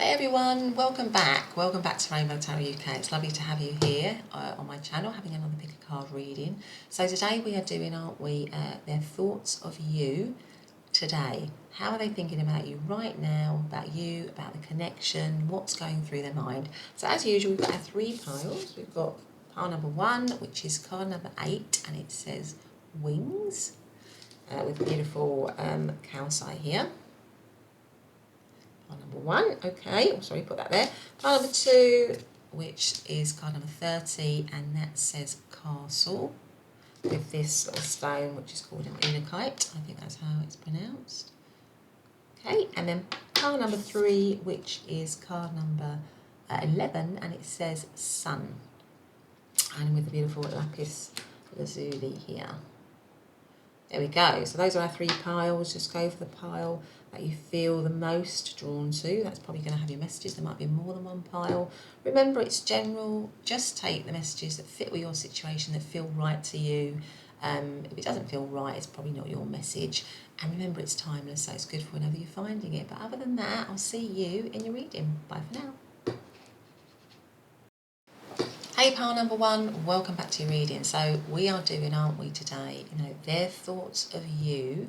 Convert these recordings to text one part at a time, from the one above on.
Hi everyone, welcome back to Rainbow Tarot UK. It's lovely to have you here on my channel having another pick a card reading. So today we are doing, their thoughts of you today. How are they thinking about you right now, about you, about the connection, what's going through their mind. So as usual, we've got our three piles. We've got pile number 1, which is card number 8, and it says wings, with a beautiful calcite here. Pile number 1, okay, sorry, put that there. Pile number 2, which is card number 30, and that says castle, with this little stone, which is called an unakite. I think that's how it's pronounced. Okay, and then pile number 3, which is card number 11, and it says sun, and with the beautiful lapis lazuli here. There we go. So those are our three piles. Just go for the pile that you feel the most drawn to. That's probably going to have your messages. There might be more than one pile. Remember, it's general. Just take the messages that fit with your situation, that feel right to you. If it doesn't feel right, it's probably not your message. And remember, it's timeless, so it's good for whenever you're finding it. But other than that, I'll see you in your reading. Bye for now. Hey pile number 1, welcome back to your reading. So we are doing, aren't we, today, their thoughts of you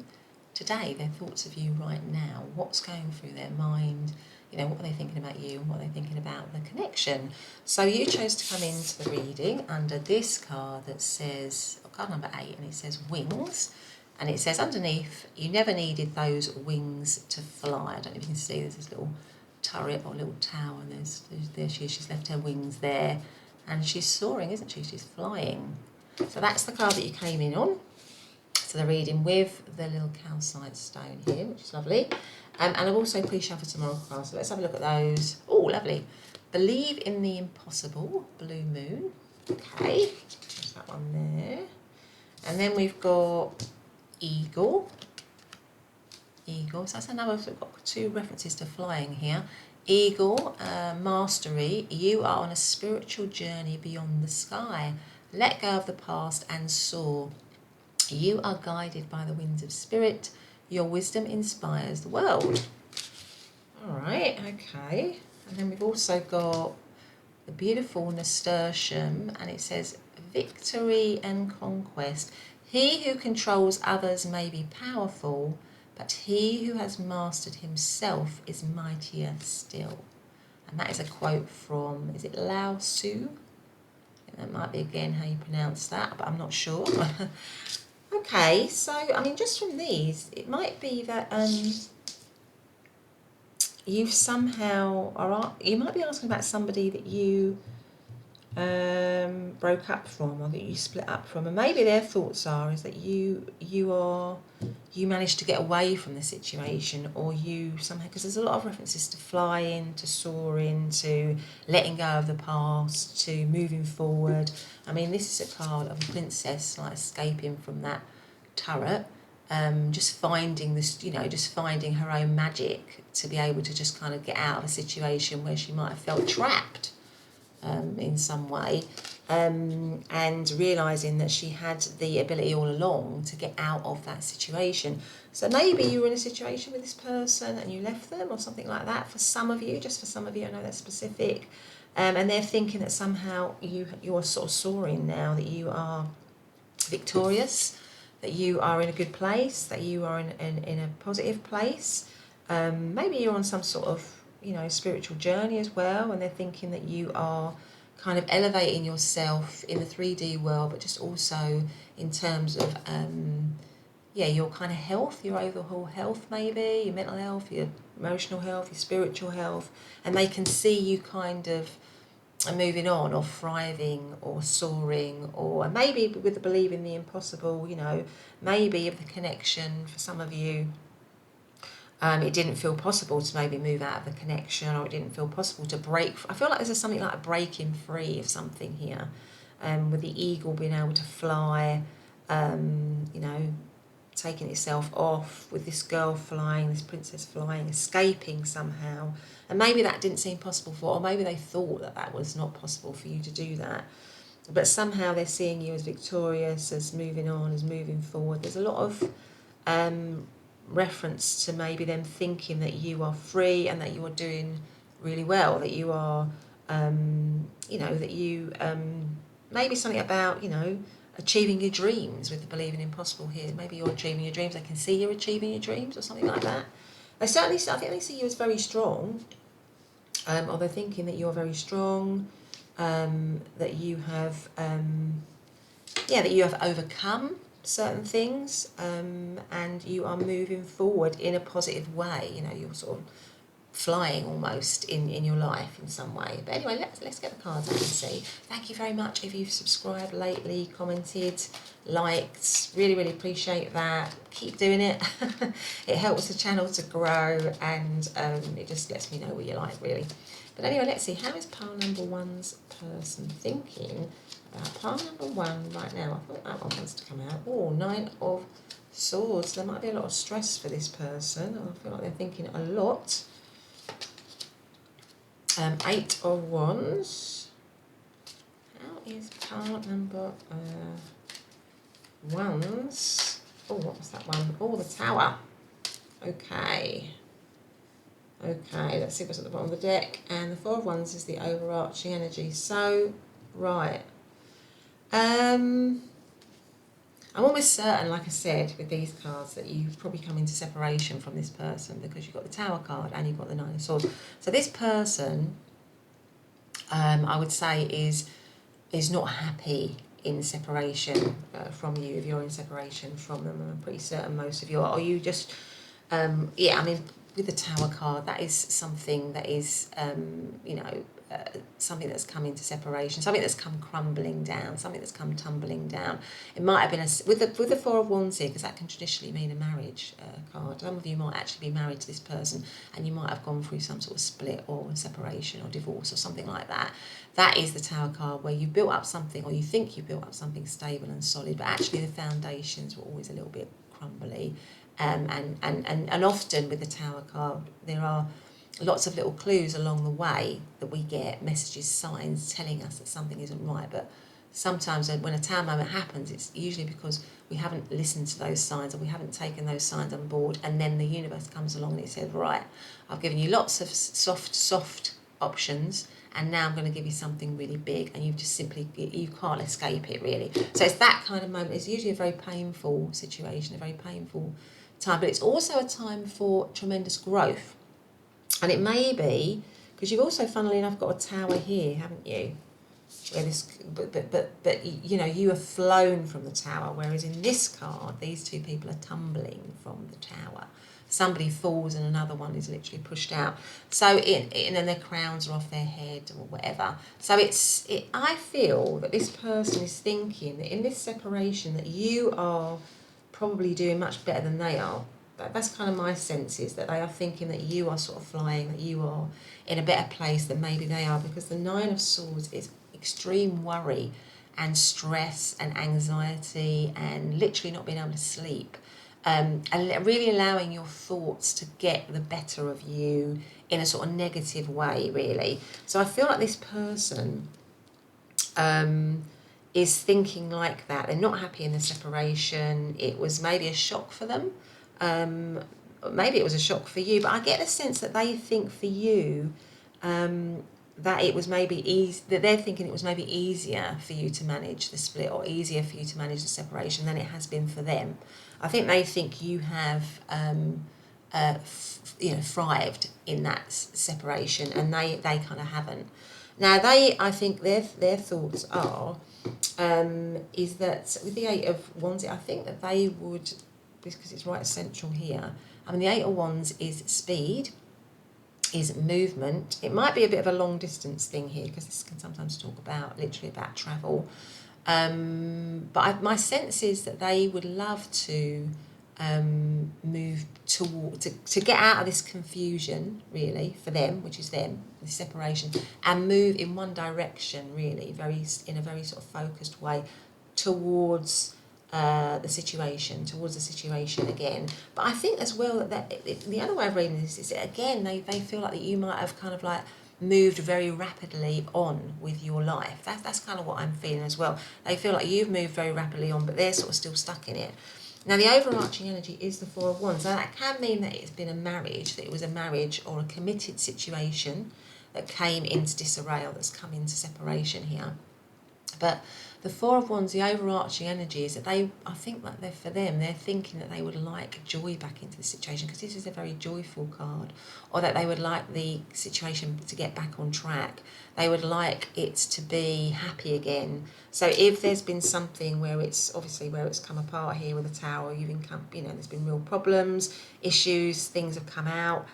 today, their thoughts of you right now, what's going through their mind, what are they thinking about you and what are they thinking about the connection. So you chose to come into the reading under this card that says, card number 8, and it says wings, and it says underneath, you never needed those wings to fly. I don't know if you can see, there's this little turret or little tower, and there she is, she's left her wings there. And she's soaring, isn't she? She's flying. So that's the card that you came in on. So the reading with the little calcite stone here, which is lovely. And I've also pre-shuffled some oracle cards. So let's have a look at those. Oh, lovely. Believe in the impossible, blue moon. Okay, there's that one there. And then we've got eagle. Eagle. So that's another, so we've got 2 references to flying here. Eagle, mastery. You are on a spiritual journey beyond the sky. Let go of the past and soar. You are guided by the winds of spirit. Your wisdom inspires the world. All right, okay. And then we've also got the beautiful nasturtium, and it says victory and conquest. He who controls others may be powerful, but he who has mastered himself is mightier still. And that is a quote from, is it Lao Tzu? I think that might be again how you pronounce that, but I'm not sure. Okay, so, just from these, it might be that you've somehow, you might be asking about somebody that you broke up from, or that you split up from, and maybe their thoughts is that you managed to get away from the situation, or you somehow, because there's a lot of references to flying, to soaring, to letting go of the past, to moving forward. This is a card of a princess like escaping from that turret, just finding this, just finding her own magic to be able to just kind of get out of a situation where she might have felt trapped in some way, and realising that she had the ability all along to get out of that situation. So maybe you were in a situation with this person and you left them, or something like that. For some of you, just for some of you, I know that's specific, and they're thinking that somehow you are sort of soaring now, that you are victorious, that you are in a good place, that you are in a positive place. Maybe you're on some sort of spiritual journey as well, and they're thinking that you are kind of elevating yourself in the 3D world, but just also in terms of your kind of health, your overall health, maybe your mental health, your emotional health, your spiritual health, and they can see you kind of moving on, or thriving, or soaring, or maybe with the believe in the impossible, maybe of the connection. For some of you, it didn't feel possible to maybe move out of the connection, or it didn't feel possible to break. I feel like there's something like a breaking free of something here, with the eagle being able to fly, taking itself off, with this girl flying, this princess flying, escaping somehow. And maybe that didn't seem possible for, or maybe they thought that that was not possible for you to do that. But somehow they're seeing you as victorious, as moving on, as moving forward. There's a lot of reference to maybe them thinking that you are free and that you are doing really well, that you are, you know, that you, maybe something about, you know, achieving your dreams with the believing impossible here. Maybe you're achieving your dreams. They can see you're achieving your dreams or something like that. They certainly, I think they see you as very strong, or they're thinking that you're very strong, that you have, that you have overcome certain things, and you are moving forward in a positive way. You know, you're sort of flying almost in your life in some way. But anyway, let's get the cards out and see. Thank you very much if you've subscribed lately, commented, liked. Really, really appreciate that. Keep doing it. It helps the channel to grow, and it just lets me know what you like, really. But anyway, let's see. How is pile number one's person thinking about pile number one right now? I thought that one wants to come out. Oh, 9 of Swords. There might be a lot of stress for this person. I feel like they're thinking a lot. 8 of Wands. How is part number ones? Oh, what was that one? Oh, the Tower. Okay. Okay, let's see what's at the bottom of the deck. And the 4 of Wands is the overarching energy. So, right. I'm almost certain, like I said, with these cards, that you've probably come into separation from this person because you've got the Tower card and you've got the 9 of Swords. So this person, I would say, is not happy in separation from you. If you're in separation from them, I'm pretty certain most of you are. Or you just, I mean, with the Tower card, that is something that is, something that's come into separation, something that's come crumbling down, something that's come tumbling down. It might have been with the 4 of Wands here, because that can traditionally mean a marriage card. Some of you might actually be married to this person, and you might have gone through some sort of split or separation or divorce or something like that. That is the Tower card, where you built up something, or you think you built up something stable and solid, but actually the foundations were always a little bit crumbly. And often with the Tower card, there are lots of little clues along the way that we get, messages, signs telling us that something isn't right. But sometimes when a Tower moment happens, it's usually because we haven't listened to those signs, or we haven't taken those signs on board, and then the universe comes along and it says, right, I've given you lots of soft options, and now I'm going to give you something really big, and you just simply, you can't escape it, really. So it's that kind of moment. It's usually a very painful situation, a very painful time, but it's also a time for tremendous growth. And it may be because you've also, funnily enough, got a Tower here, haven't you? Where this, but you know, you have flown from the Tower, whereas in this card, these two people are tumbling from the Tower. Somebody falls and another one is literally pushed out. So and then their crowns are off their head or whatever. So I feel that this person is thinking that in this separation that you are probably doing much better than they are. That's kind of my sense, is that they are thinking that you are sort of flying, that you are in a better place than maybe they are, because the 9 of Swords is extreme worry and stress and anxiety and literally not being able to sleep, and really allowing your thoughts to get the better of you in a sort of negative way, really. So I feel like this person is thinking like that. They're not happy in the separation. It was maybe a shock for them. Maybe it was a shock for you, but I get the sense that they think for you that it was maybe easy, that they're thinking it was maybe easier for you to manage the split, or easier for you to manage the separation than it has been for them. I think they think you have thrived in that separation, and they kind of haven't. Now I think their thoughts are is that with the 8 of Wands, I think that they would, because it's right central here. I mean, the 8 of Wands is speed, is movement. It might be a bit of a long distance thing here, because this can sometimes talk about literally about travel. But my sense is that they would love to move to get out of this confusion, really, for them, which is them, the separation, and move in one direction, really, in a very sort of focused way towards the situation again. But I think as well that the other way of reading this is that, again, they feel like that you might have kind of like moved very rapidly on with your life. That's kind of what I'm feeling as well. They feel like you've moved very rapidly on, but they're sort of still stuck in it. Now, the overarching energy is the Four of Wands. So that can mean that it's been a marriage, that it was a marriage or a committed situation that came into disarray or that's come into separation here. But the Four of Wands, the overarching energy is that I think that for them, they're thinking that they would like joy back into the situation, because this is a very joyful card, or that they would like the situation to get back on track. They would like it to be happy again. So if there's been something where it's come apart here with the Tower, there's been real problems, issues, things have come out.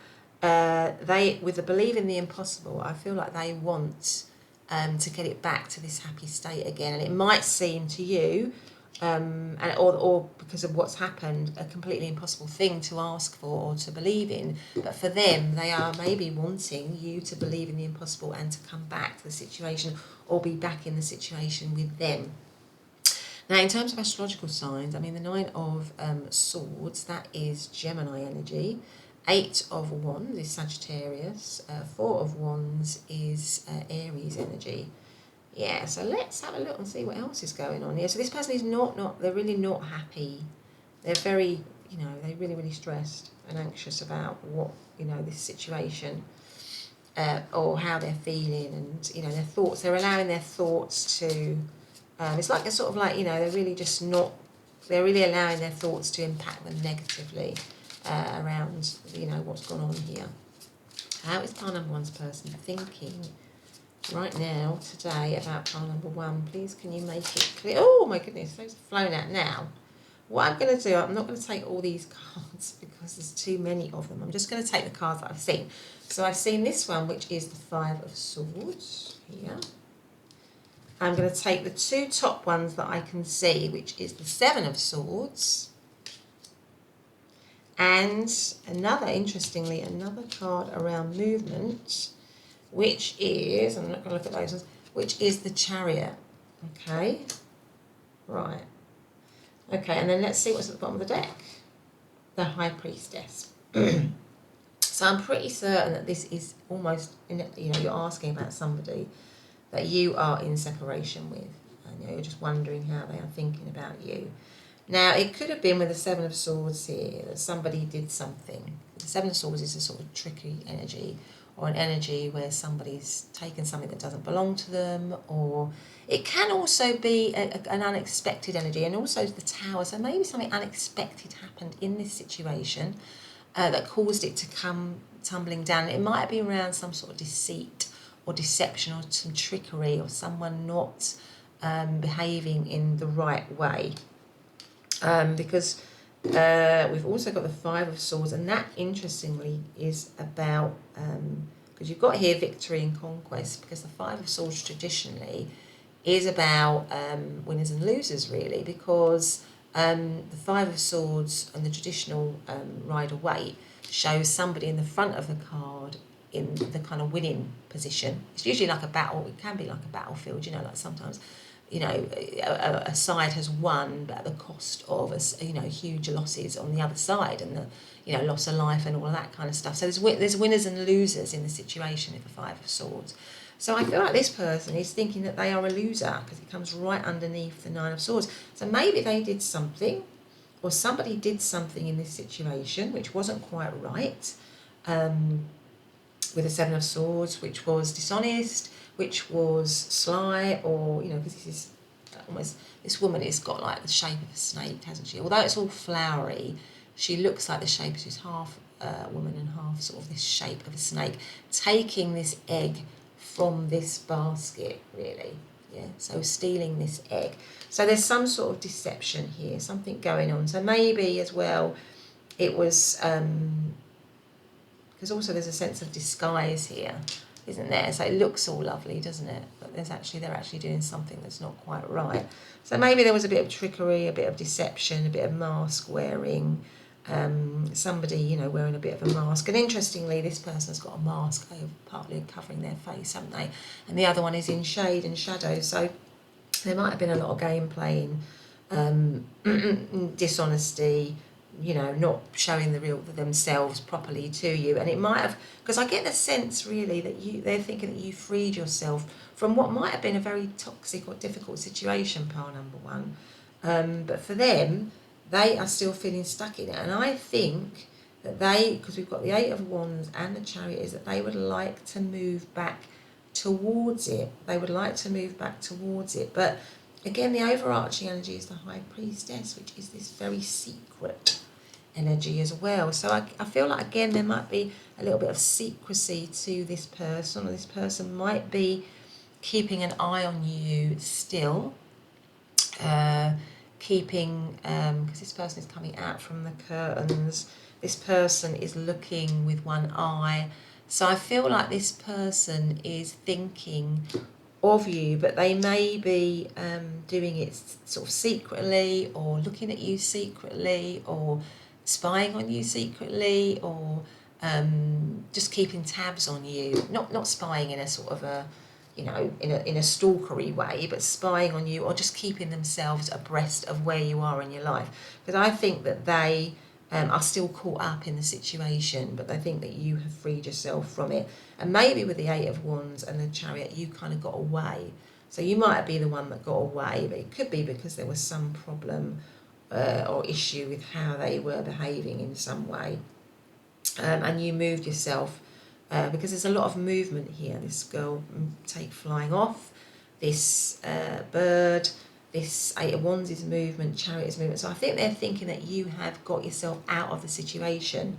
With the belief in the impossible, I feel like they want to get it back to this happy state again. And it might seem to you, or because of what's happened, a completely impossible thing to ask for or to believe in. But for them, they are maybe wanting you to believe in the impossible and to come back to the situation or be back in the situation with them. Now, in terms of astrological signs, the Nine of Swords, that is Gemini energy. 8 of Wands is Sagittarius. 4 of Wands is Aries energy. Yeah, so let's have a look and see what else is going on here. So this person is they're really not happy. They're very, they're really, really stressed and anxious about what, this situation, or how they're feeling, and, their thoughts. They're allowing their thoughts to, it's like they're really allowing their thoughts to impact them negatively. Around, what's gone on here. How is pile number one's person thinking right now, today, about pile number one? Please, can you make it clear? Oh, my goodness, those have flown out now. What I'm going to do, I'm not going to take all these cards because there's too many of them. I'm just going to take the cards that I've seen. So I've seen this one, which is the 5 of Swords here. I'm going to take the 2 top ones that I can see, which is the 7 of Swords. And another card around movement, which is, I'm not going to look at those ones, which is the Chariot. Okay, right. Okay, and then let's see what's at the bottom of the deck. The High Priestess. So I'm pretty certain that this is almost, you're asking about somebody that you are in separation with, and you're just wondering how they are thinking about you. Now, it could have been with the 7 of Swords here that somebody did something. The 7 of Swords is a sort of tricky energy, or an energy where somebody's taken something that doesn't belong to them, or it can also be an unexpected energy, and also the Tower. So maybe something unexpected happened in this situation that caused it to come tumbling down. It might have been around some sort of deceit or deception or some trickery, or someone not behaving in the right way. Because we've also got the 5 of Swords, and that, interestingly, is about, because you've got here victory and conquest, because the 5 of Swords traditionally is about winners and losers, really, because the 5 of Swords and the traditional Rider-Waite shows somebody in the front of the card in the kind of winning position. It's usually like a battle. It can be like a battlefield, like sometimes a side has won, but at the cost of huge losses on the other side, and the loss of life and all of that kind of stuff. So there's winners and losers in the situation with the 5 of Swords. So I feel like this person is thinking that they are a loser, because it comes right underneath the 9 of Swords. So maybe they did something, or somebody did something in this situation which wasn't quite right, with the 7 of Swords, which was dishonest, which was sly, or, because this is almost, this woman has got like the shape of a snake, hasn't she? Although it's all flowery, she looks like the shape, she's half woman and half sort of this shape of a snake, taking this egg from this basket, really. Yeah, so stealing this egg. So there's some sort of deception here, something going on. So maybe as well, it was, because also there's a sense of disguise here, isn't there? So it looks all lovely, doesn't it? But they're actually doing something that's not quite right. So maybe there was a bit of trickery, a bit of deception, a bit of mask wearing, somebody, wearing a bit of a mask. And interestingly, this person has got a mask partly covering their face, haven't they? And the other one is in shade and shadow. So there might have been a lot of game playing, dishonesty, not showing themselves properly to you. And it might have, because I get the sense really that they're thinking that you freed yourself from what might have been a very toxic or difficult situation, pile number one. But for them, they are still feeling stuck in it. And I think that because we've got the Eight of Wands and the Chariot, is that they would like to move back towards it. They would like to move back towards it. But again, the overarching energy is the High Priestess, which is this very secret energy as well. So I feel like, again, there might be a little bit of secrecy to this person, or this person might be keeping an eye on you still, keeping, because this person is coming out from the curtains, this person is looking with one eye. So I feel like this person is thinking of you, but they may be doing it sort of secretly, or looking at you secretly, or spying on you secretly, or just keeping tabs on you. Not spying in a sort of a, you know, in a stalkery way, but spying on you, or just keeping themselves abreast of where you are in your life. Because I think that they are still caught up in the situation, but they think that you have freed yourself from it. And maybe with the Eight of Wands and the Chariot, you kind of got away. So you might be the one that got away, but it could be because there was some problem or issue with how they were behaving in some way. And you moved yourself, because there's a lot of movement here. This girl take flying off, this bird, this Eight of Wands is movement, Chariot is movement. So I think they're thinking that you have got yourself out of the situation.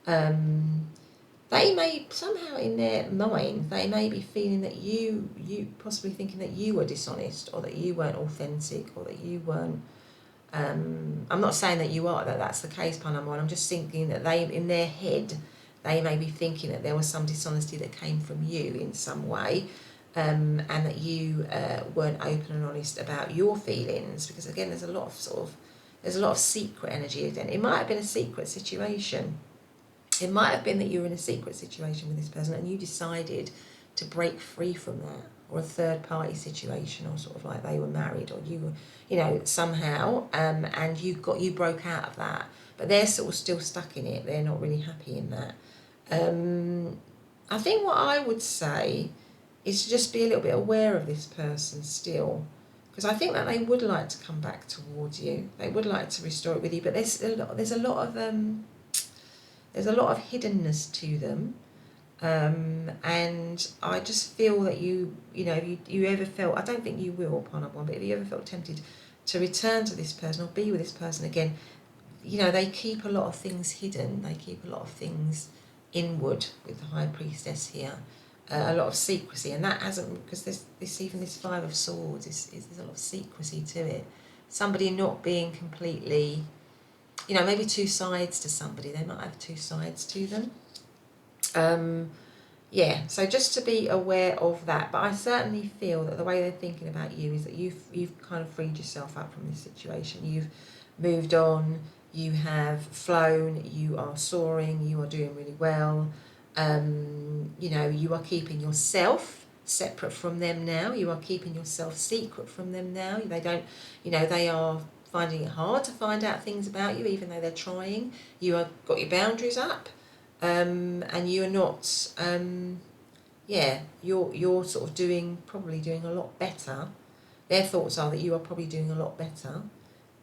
They may somehow in their mind, they may be feeling that you possibly thinking that you were dishonest, or that you weren't authentic, or that you weren't, I'm not saying that you are, that that's the case, pile number one. I'm just thinking that they, in their head, they may be thinking that there was some dishonesty that came from you in some way, and that you weren't open and honest about your feelings. Because again, there's a lot of secret energy. Again, it might have been a secret situation. It might have been that you were in a secret situation with this person, and you decided to break free from that, or a third party situation, or sort of like they were married, or you were, you know, somehow, and you broke out of that, but they're sort of still stuck in it. They're not really happy in that. I think what I would say is to just be a little bit aware of this person still, because I think that they would like to come back towards you. They would like to restore it with you, but there's a lot of hiddenness to them. And I just feel that you ever felt, I don't think you will upon one, but if you ever felt tempted to return to this person or be with this person again, you know, they keep a lot of things hidden. They keep a lot of things inward with the High Priestess here. A lot of secrecy, and that hasn't, because this Five of Swords there's a lot of secrecy to it. Somebody not being completely, you know, maybe two sides to somebody. They might have two sides to them. Yeah, so just to be aware of that. But I certainly feel that the way they're thinking about you is that you've kind of freed yourself up from this situation. You've moved on, you have flown, you are soaring, you are doing really well. You know, you are keeping yourself separate from them now. You are keeping yourself secret from them now. They don't, you know, they are finding it hard to find out things about you, even though they're trying. You have got your boundaries up. And you're not, you're sort of probably doing a lot better. Their thoughts are that you are probably doing a lot better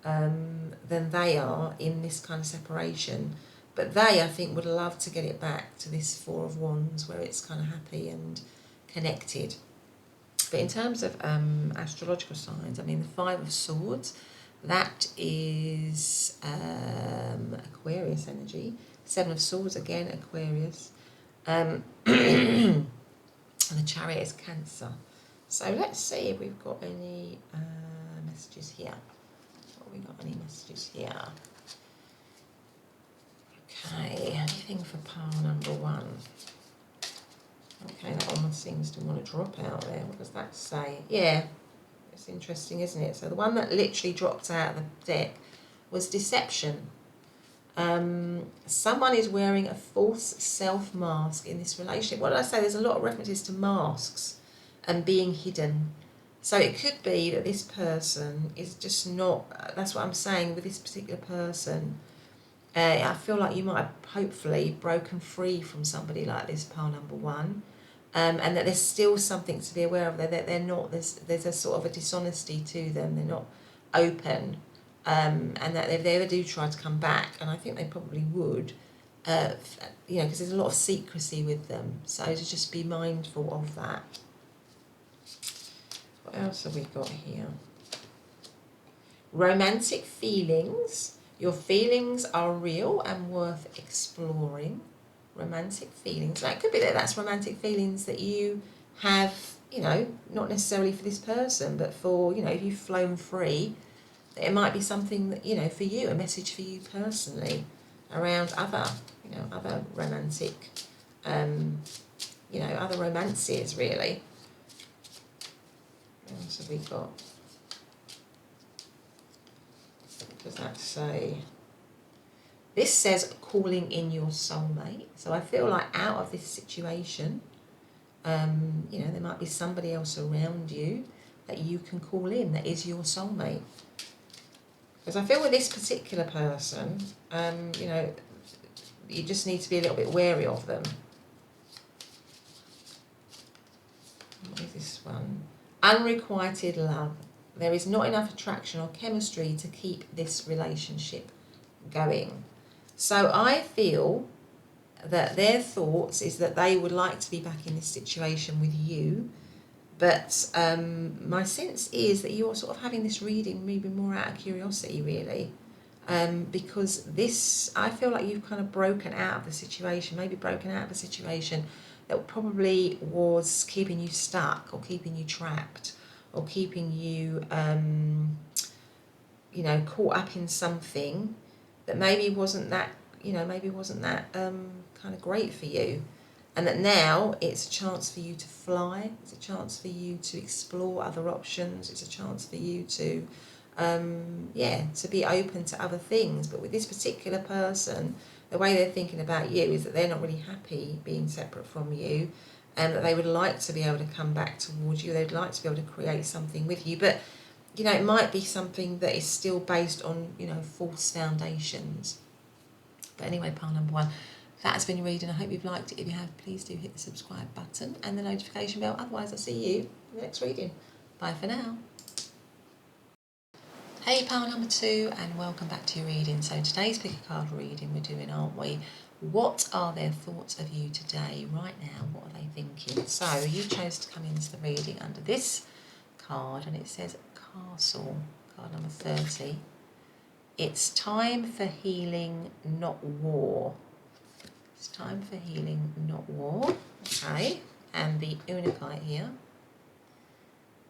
than they are in this kind of separation. But they, I think, would love to get it back to this Four of Wands, where it's kind of happy and connected. But in terms of astrological signs, I mean, the Five of Swords, that is Aquarius energy. Seven of Swords, again, Aquarius. And the Chariot is Cancer. So let's see if we've got any messages here. Have we got any messages here? Okay, anything for pile number one? Okay, that almost seems to want to drop out there. What does that say? Yeah, it's interesting, isn't it? So the one that literally dropped out of the deck was deception. Someone is wearing a false self mask in this relationship. What did I say? There's a lot of references to masks and being hidden. So it could be that this person is just not, that's what I'm saying with this particular person. I feel like you might have hopefully broken free from somebody like this, pile number one. And that there's still something to be aware of. That they're not, there's a sort of a dishonesty to them. They're not open. and that if they ever do try to come back, and I think they probably would, you know, because there's a lot of secrecy with them, so to just be mindful of that. What else have we got here? Romantic feelings. Your feelings are real and worth exploring. Romantic feelings. That could be that that's romantic feelings that you have, you know, not necessarily for this person, but for, you know, if you've flown free, it might be something that, you know, for you, a message for you personally around other, you know, other romantic, you know, other romances, really. What else have we got? What does that say? This says calling in your soulmate. So I feel like out of this situation, you know, there might be somebody else around you that you can call in that is your soulmate. Because I feel with this particular person, you know, you just need to be a little bit wary of them. What is this one? Unrequited love. There is not enough attraction or chemistry to keep this relationship going. So I feel that their thoughts is that they would like to be back in this situation with you, but my sense is that you're sort of having this reading maybe more out of curiosity, really, because this, I feel like you've kind of broken out of the situation, maybe broken out of a situation that probably was keeping you stuck or keeping you trapped or keeping you, you know, caught up in something that maybe wasn't that, you know, maybe wasn't that kind of great for you. And that now it's a chance for you to fly, it's a chance for you to explore other options, it's a chance for you to, yeah, to be open to other things. But with this particular person, the way they're thinking about you is that they're not really happy being separate from you, and that they would like to be able to come back towards you, they'd like to be able to create something with you. But, you know, it might be something that is still based on, you know, false foundations. But anyway, pile number one, that has been your reading. I hope you've liked it. If you have, please do hit the subscribe button and the notification bell. Otherwise, I'll see you in the next reading. Bye for now. Hey, pile number two, and welcome back to your reading. So today's pick a card reading we're doing, aren't we? What are their thoughts of you today, right now? What are they thinking? So you chose to come into the reading under this card, and it says Castle, card number 30. It's time for healing, not war. It's time for healing, not war. Okay. And the Unakite here.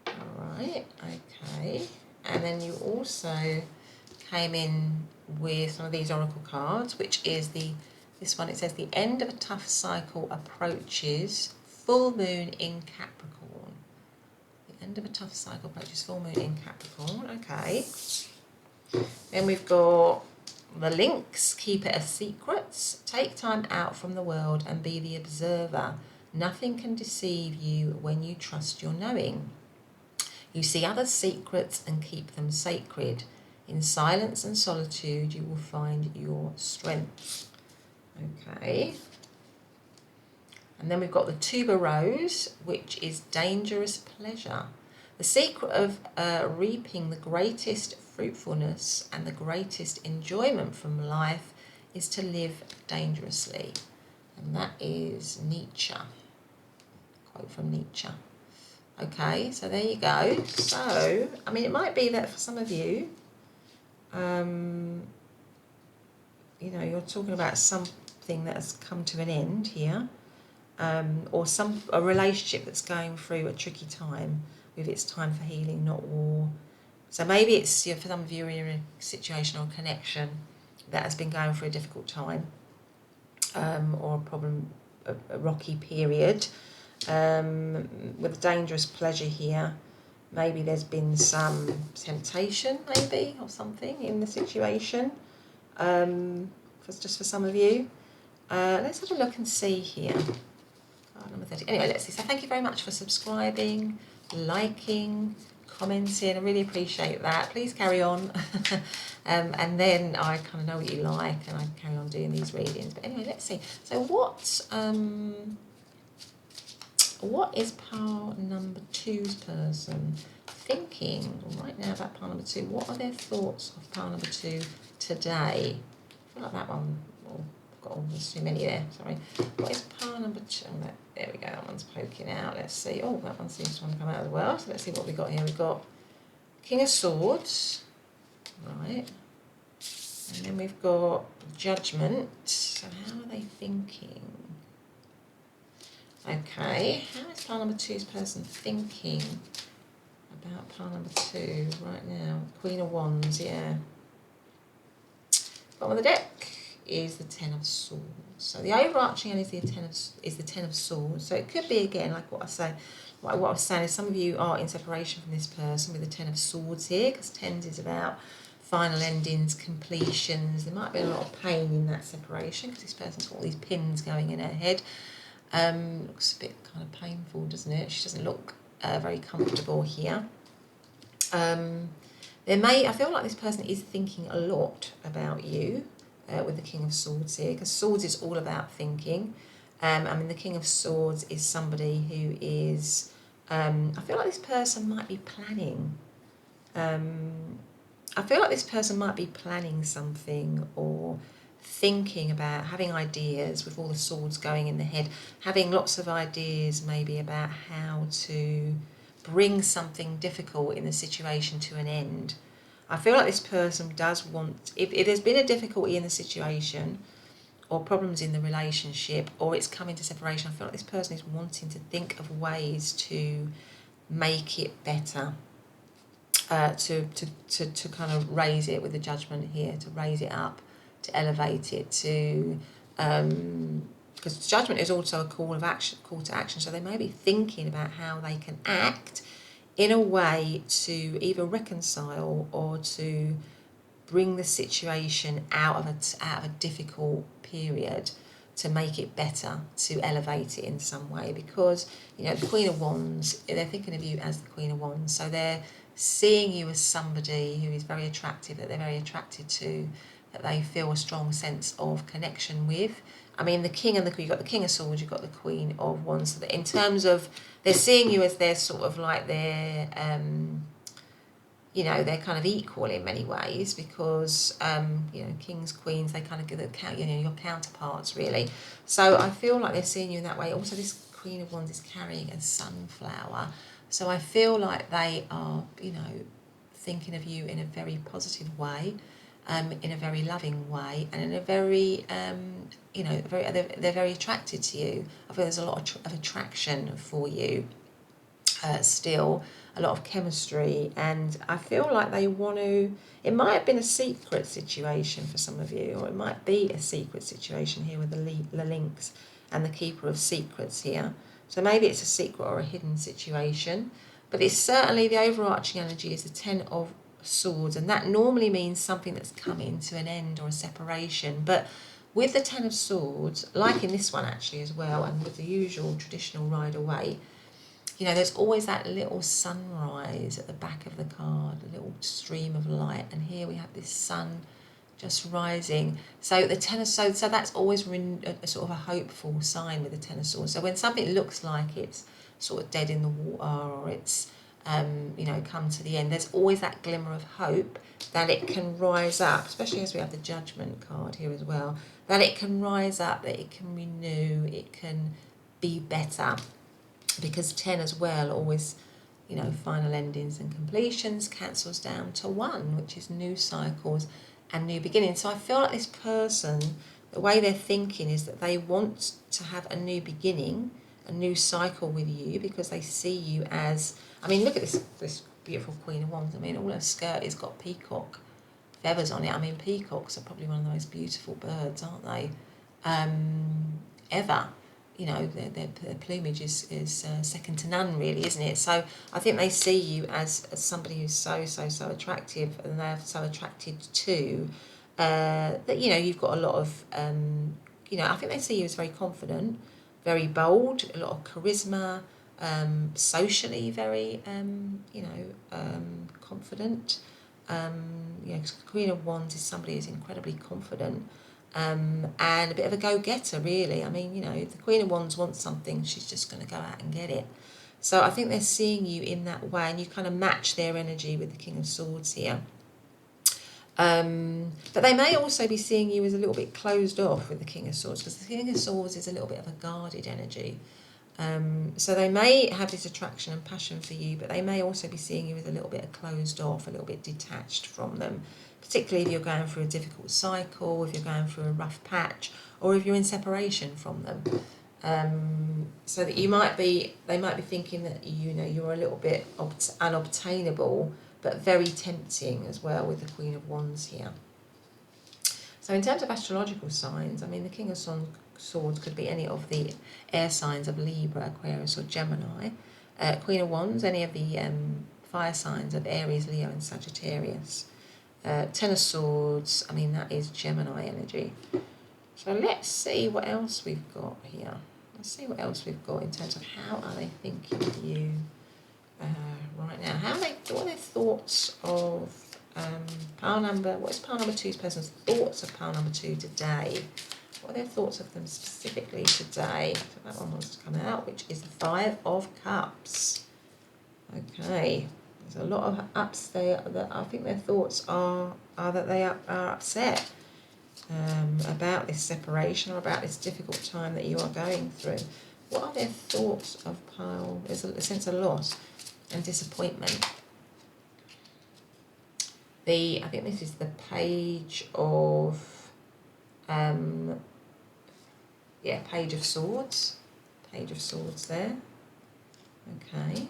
All right. Okay. And then you also came in with some of these oracle cards, which is this one. It says the end of a tough cycle approaches, full moon in Capricorn. The end of a tough cycle approaches, full moon in Capricorn. Okay. Then we've got the Lynx, keep it a secret. Take time out from the world and be the observer. Nothing can deceive you when you trust your knowing. You see others' secrets and keep them sacred. In silence and solitude, you will find your strength. Okay. And then we've got the tuberose, which is dangerous pleasure. The secret of reaping the greatest fruitfulness and the greatest enjoyment from life is to live dangerously. And that is Nietzsche. Quote from Nietzsche. Okay, so there you go. So, I mean, it might be that for some of you, you know, you're talking about something that has come to an end here, or a relationship that's going through a tricky time with its time for healing, not war. So maybe it's, you know, for some of you, you're in a situation or connection that has been going through a difficult time, or a rocky period, with dangerous pleasure here. Maybe there's been some temptation, maybe, or something in the situation, just for some of you. Let's have a look and see here. Card number 30. Anyway, let's see. So thank you very much for subscribing, liking, commenting. I really appreciate that. Please carry on. And then I kind of know what you like, and I carry on doing these readings. But anyway, let's see. So what is pile number 2's person thinking right now about pile number 2? What are their thoughts of pile number 2 today? I feel like that one, well, I've got almost too many there, sorry. What is pile number 2? There we go, that one's poking out. Let's see. Oh, that one seems to want to come out as well. So let's see what we got here. We've got King of Swords, right. And then we've got Judgment. So how are they thinking? Okay, how is pile number 2's person thinking about pile number 2 right now? Queen of Wands, yeah. Bottom of the deck is the Ten of Swords. So the overarching end is the Ten of Swords. So it could be, again, like what I was saying is some of you are in separation from this person with the Ten of Swords here, because tens is about final endings, completions. There might be a lot of pain in that separation because this person's got all these pins going in her head. Looks a bit kind of painful, doesn't it? She doesn't look very comfortable here. I feel like this person is thinking a lot about you with the King of Swords here, because Swords is all about thinking. I mean, the King of Swords is somebody who is, I feel like this person might be planning. I feel like this person might be planning something or thinking about, having ideas with all the swords going in the head, having lots of ideas maybe about how to bring something difficult in the situation to an end. I feel like this person does want, if there's been a difficulty in the situation or problems in the relationship or it's coming to separation, I feel like this person is wanting to think of ways to make it better. To kind of raise it with the Judgment here, to raise it up, to elevate it, to because Judgment is also a call to action. So they may be thinking about how they can act in a way to either reconcile or to bring the situation out of a difficult period, to make it better, to elevate it in some way. Because, you know, the Queen of Wands, they're thinking of you as the Queen of Wands, so they're seeing you as somebody who is very attractive, that they're very attracted to, that they feel a strong sense of connection with. I mean, the King and the Queen, you've got the King of Swords, you've got the Queen of Wands, so that in terms of, they're seeing you as their sort of like their, you know, they're kind of equal in many ways, because, you know, kings, queens, they kind of give you know, your counterparts, really. So I feel like they're seeing you in that way. Also, this Queen of Wands is carrying a sunflower. So I feel like they are, you know, thinking of you in a very positive way, in a very loving way, and in a very, you know, they're very attracted to you. I feel there's a lot of attraction for you still, a lot of chemistry, and I feel like they want to, it might have been a secret situation for some of you, or it might be a secret situation here with the links and the Keeper of Secrets here. So maybe it's a secret or a hidden situation, but it's certainly, the overarching energy is the Ten of Swords, and that normally means something that's coming to an end or a separation. But with the Ten of Swords, like in this one actually as well, and with the usual traditional Rider-Waite, you know, there's always that little sunrise at the back of the card, a little stream of light, and here we have this sun just rising. So the Ten of Swords, so that's always a sort of a hopeful sign with the Ten of Swords. So when something looks like it's sort of dead in the water, or it's, you know, come to the end, there's always that glimmer of hope that it can rise up, especially as we have the Judgment card here as well, that it can rise up, that it can renew, it can be better. Because 10 as well always, you know, final endings and completions cancels down to 1, which is new cycles and new beginnings. So I feel like this person, the way they're thinking is that they want to have a new beginning, a new cycle with you, because they see you as, I mean, look at this beautiful Queen of Wands. I mean, all her skirt has got peacock feathers on it. I mean, peacocks are probably one of the most beautiful birds, aren't they, ever. You know, their plumage is second to none, really, isn't it? So I think they see you as somebody who's so attractive, and they're so attracted to that, you know, you've got a lot of, you know, I think they see you as very confident, very bold, a lot of charisma, socially very, you know, confident. You know, 'cause Queen of Wands is somebody who's incredibly confident. And a bit of a go-getter, really. I mean, you know, if the Queen of Wands wants something, she's just going to go out and get it. So I think they're seeing you in that way, and you kind of match their energy with the King of Swords here. But they may also be seeing you as a little bit closed off with the King of Swords, because the King of Swords is a little bit of a guarded energy. So they may have this attraction and passion for you, but they may also be seeing you as a little bit closed off, a little bit detached from them, particularly if you're going through a difficult cycle, if you're going through a rough patch, or if you're in separation from them. So that they might be thinking that you're a little bit unobtainable, but very tempting as well with the Queen of Wands here. So in terms of astrological signs, I mean, the King of Swords could be any of the air signs of Libra, Aquarius or Gemini. Queen of Wands, any of the fire signs of Aries, Leo and Sagittarius. Ten of Swords, I mean, that is Gemini energy. So let's see what else we've got here. Let's see what else we've got in terms of how are they thinking of you right now. What are their thoughts of what is pile number two's person's thoughts of pile number two today? What are their thoughts of them specifically today? So that one wants to come out, which is the Five of Cups. Okay, there's a lot of ups there. That I think their thoughts are that they are upset about this separation or about this difficult time that you are going through. What are their thoughts of pile? There's a sense of loss and disappointment. I think this is the Page of Page of Swords. Page of Swords there. Okay.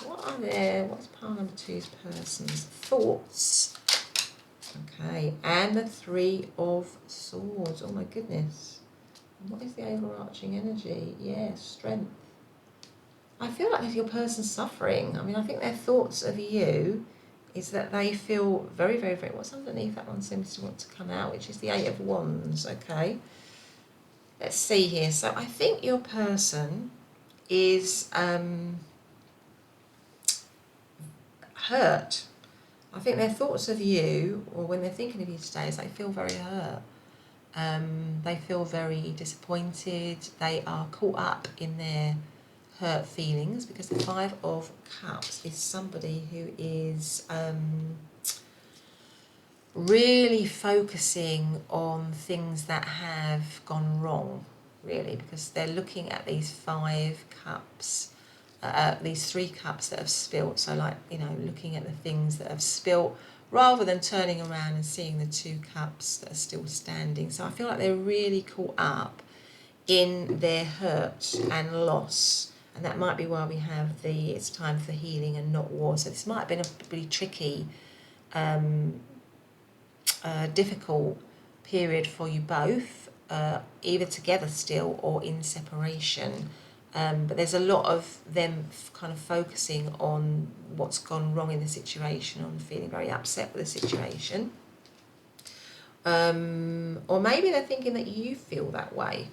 What's pile number two's person's thoughts? Okay, and the Three of Swords. Oh my goodness. And what is the overarching energy? Yeah, strength. I feel like if your person's suffering, I mean, I think their thoughts of you is that they feel very, very, very... What's underneath that one seems to want to come out, which is the Eight of Wands, okay? Let's see here. So I think your person is hurt. I think their thoughts of you, or when they're thinking of you today, is they feel very hurt. They feel very disappointed. They are caught up in their hurt feelings, because the Five of Cups is somebody who is really focusing on things that have gone wrong, really, because they're looking at these 5 cups, these 3 cups that have spilt. So like, looking at the things that have spilt rather than turning around and seeing the 2 cups that are still standing. So I feel like they're really caught up in their hurt and loss. And that might be why we have it's time for healing and not war. So this might have been a really tricky, difficult period for you both, either together still or in separation. But there's a lot of them kind of focusing on what's gone wrong in the situation, on feeling very upset with the situation. Or maybe they're thinking that you feel that way.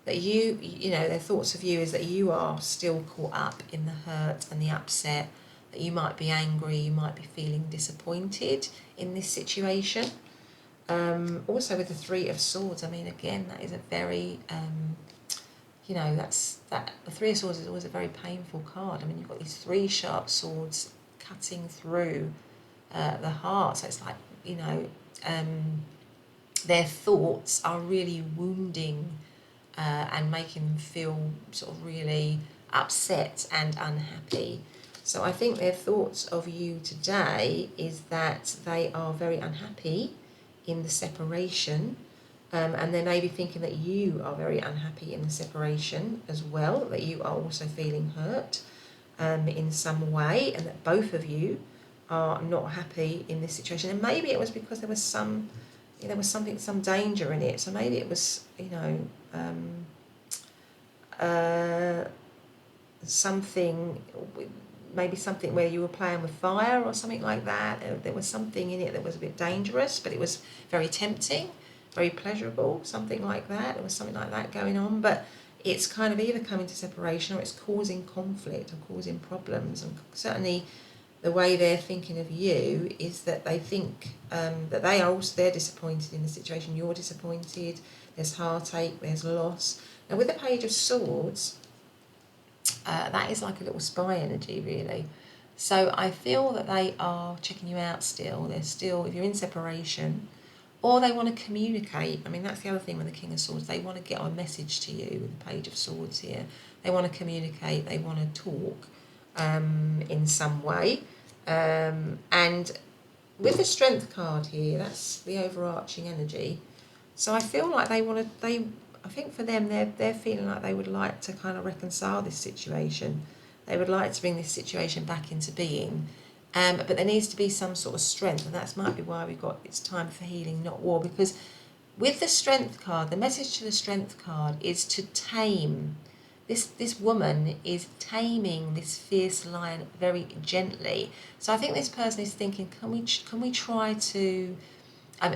That their thoughts of you is that you are still caught up in the hurt and the upset, that you might be angry, you might be feeling disappointed in this situation. Also with the Three of Swords, I mean, again, that is a very, the Three of Swords is always a very painful card. I mean, you've got these 3 sharp swords cutting through the heart. So it's like, their thoughts are really wounding and making them feel sort of really upset and unhappy. So I think their thoughts of you today is that they are very unhappy in the separation, and they may be thinking that you are very unhappy in the separation as well, that you are also feeling hurt in some way, and that both of you are not happy in this situation. And maybe it was because there was some danger in it. So maybe it was, something where you were playing with fire or something like that. There was something in it that was a bit dangerous, but it was very tempting, very pleasurable, something like that. There was something like that going on, but it's kind of either coming to separation or it's causing conflict or causing problems. And certainly the way they're thinking of you is that they think that they're disappointed in the situation. You're disappointed. There's heartache. There's loss. Now with the Page of Swords, that is like a little spy energy, really. So I feel that they are checking you out still. They're still, if you're in separation, or they want to communicate. I mean, that's the other thing with the King of Swords. They want to get a message to you with the Page of Swords here. They want to communicate. They want to talk in some way. And with the Strength card here, that's the overarching energy. So I feel like they want to, I think for them, they're feeling like they would like to kind of reconcile this situation. They would like to bring this situation back into being. But there needs to be some sort of strength, and that might be why we got it's time for healing, not war. Because with the Strength card, the message to the Strength card is to tame. This woman is taming this fierce lion very gently. So I think this person is thinking, can we try to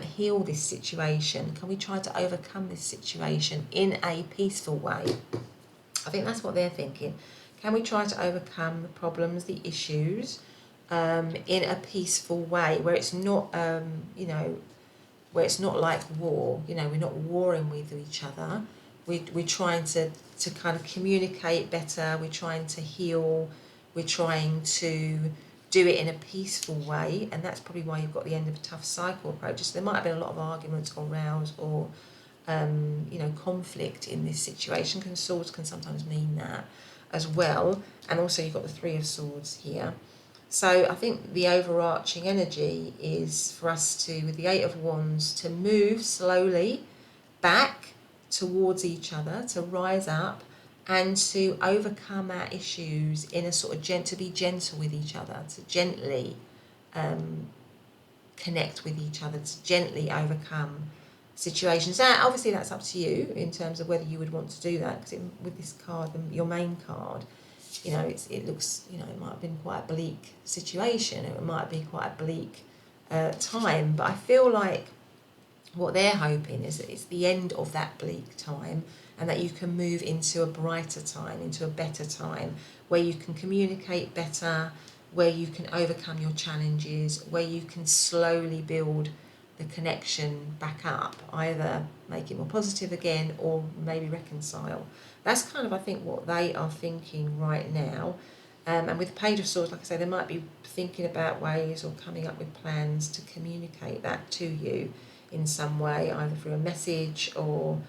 heal this situation? Can we try to overcome this situation in a peaceful way? I think that's what they're thinking. Can we try to overcome the problems, the issues, in a peaceful way where it's not, where it's not like war? We're not warring with each other. We're trying to kind of communicate better. We're trying to heal. We're trying to do it in a peaceful way, and that's probably why you've got the end of a tough cycle approach. So there might have been a lot of arguments or rows or conflict in this situation, because swords can sometimes mean that as well. And also you've got the Three of Swords here. So I think the overarching energy is for us to, with the Eight of Wands, to move slowly back towards each other, to rise up and to overcome our issues in a sort of to be gentle with each other, to gently connect with each other, to gently overcome situations. Now, obviously that's up to you in terms of whether you would want to do that, because with this card, your main card, it looks, it might have been quite a bleak situation, it might be quite a bleak time, but I feel like what they're hoping is that it's the end of that bleak time, and that you can move into a brighter time, into a better time, where you can communicate better, where you can overcome your challenges, where you can slowly build the connection back up, either make it more positive again or maybe reconcile. That's kind of, I think, what they are thinking right now. And with the Page of Swords, like I say, they might be thinking about ways or coming up with plans to communicate that to you in some way, either through a message or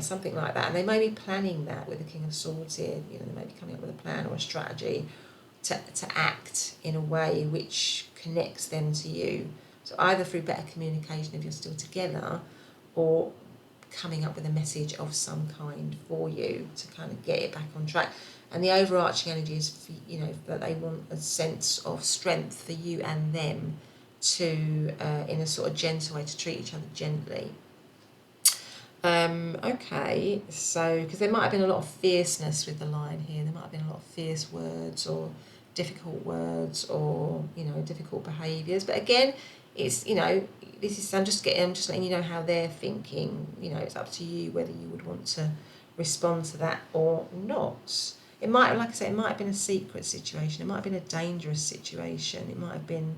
something like that. And they may be planning that with the King of Swords here. They may be coming up with a plan or a strategy to act in a way which connects them to you. So either through better communication if you're still together, or coming up with a message of some kind for you to kind of get it back on track. And the overarching energy is, that they want a sense of strength for you and them to, in a sort of gentle way, to treat each other gently. Okay, so, because there might have been a lot of fierceness with the line here. There might have been a lot of fierce words or difficult words or, difficult behaviours. But again, it's, this is, I'm just letting you know how they're thinking. It's up to you whether you would want to respond to that or not. It might, like I say, it might have been a secret situation. It might have been a dangerous situation. It might have been,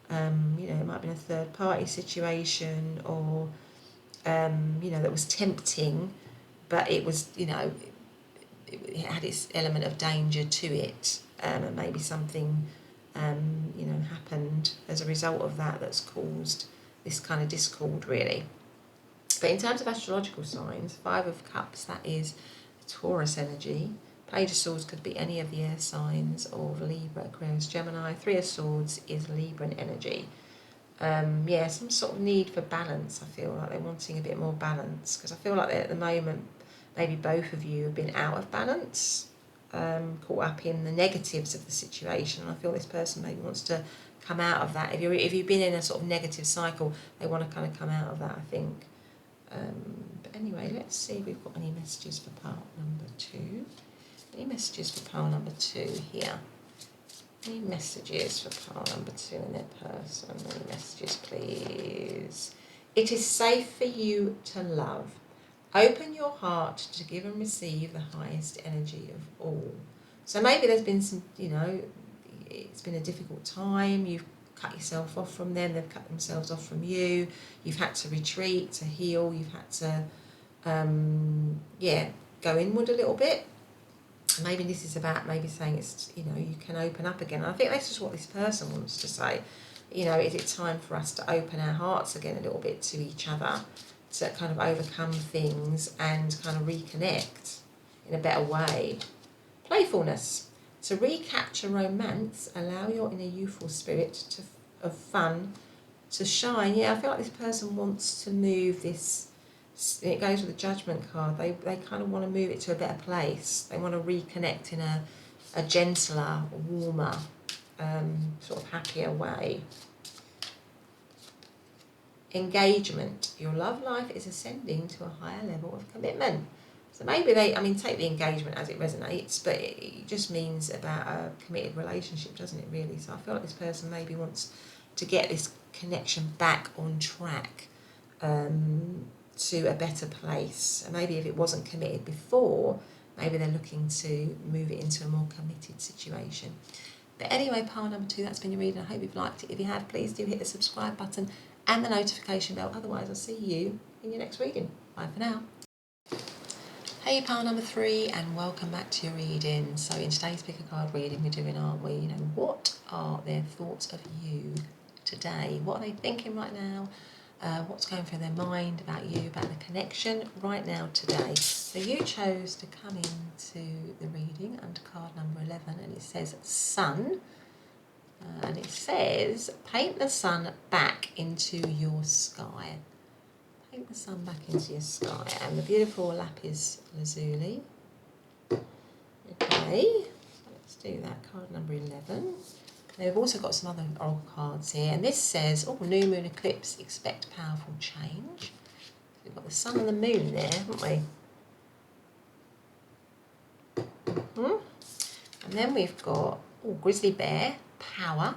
it might have been a third party situation, or, that was tempting, but it was, it had its element of danger to it, and maybe something, happened as a result of that that's caused this kind of discord, really. But in terms of astrological signs, Five of Cups, that is Taurus energy. Page of Swords could be any of the air signs of Libra, Aquarius, Gemini. Three of Swords is Libran energy. Some sort of need for balance. I feel like they're wanting a bit more balance, because I feel like at the moment maybe both of you have been out of balance, caught up in the negatives of the situation, and I feel this person maybe wants to come out of that. If you've been in a sort of negative cycle, they want to kind of come out of that, I think. But anyway, let's see if we've got any messages for part number 2. Any messages for pile number 2 here? Any messages for pile number 2 in their person? Any messages, please? It is safe for you to love. Open your heart to give and receive the highest energy of all. So maybe there's been some, it's been a difficult time. You've cut yourself off from them. They've cut themselves off from you. You've had to retreat, to heal. You've had to, go inward a little bit. Maybe this is about maybe saying it's, you know, you can open up again. And I think that's just what this person wants to say. You know, is it time for us to open our hearts again a little bit to each other, to kind of overcome things and kind of reconnect in a better way? Playfulness. To recapture romance, allow your inner youthful spirit of fun to shine. Yeah, I feel like this person wants to move this. It goes with the Judgment card. They kind of want to move it to a better place. They want to reconnect in a gentler, warmer, sort of happier way. Engagement. Your love life is ascending to a higher level of commitment. So maybe take the engagement as it resonates, but it just means about a committed relationship, doesn't it, really? So I feel like this person maybe wants to get this connection back on track, to a better place. And maybe if it wasn't committed before, maybe they're looking to move it into a more committed situation. But anyway, pile number 2, that's been your reading. I hope you've liked it. If you have, please do hit the subscribe button and the notification bell. Otherwise, I'll see you in your next reading. Bye for now. Hey, pile number 3, and welcome back to your reading. So in today's pick a card reading we're doing, aren't we? You know, what are their thoughts of you today? What are they thinking right now? What's going through their mind about you, about the connection right now today? So you chose to come into the reading under card number 11, and it says sun. And it says, paint the sun back into your sky. Paint the sun back into your sky. And the beautiful lapis lazuli. Okay, so let's do that. Card number 11. Now we've also got some other oracle cards here. And this says, oh, new moon eclipse, expect powerful change. We've got the sun and the moon there, haven't we? And then we've got, oh, grizzly bear, power.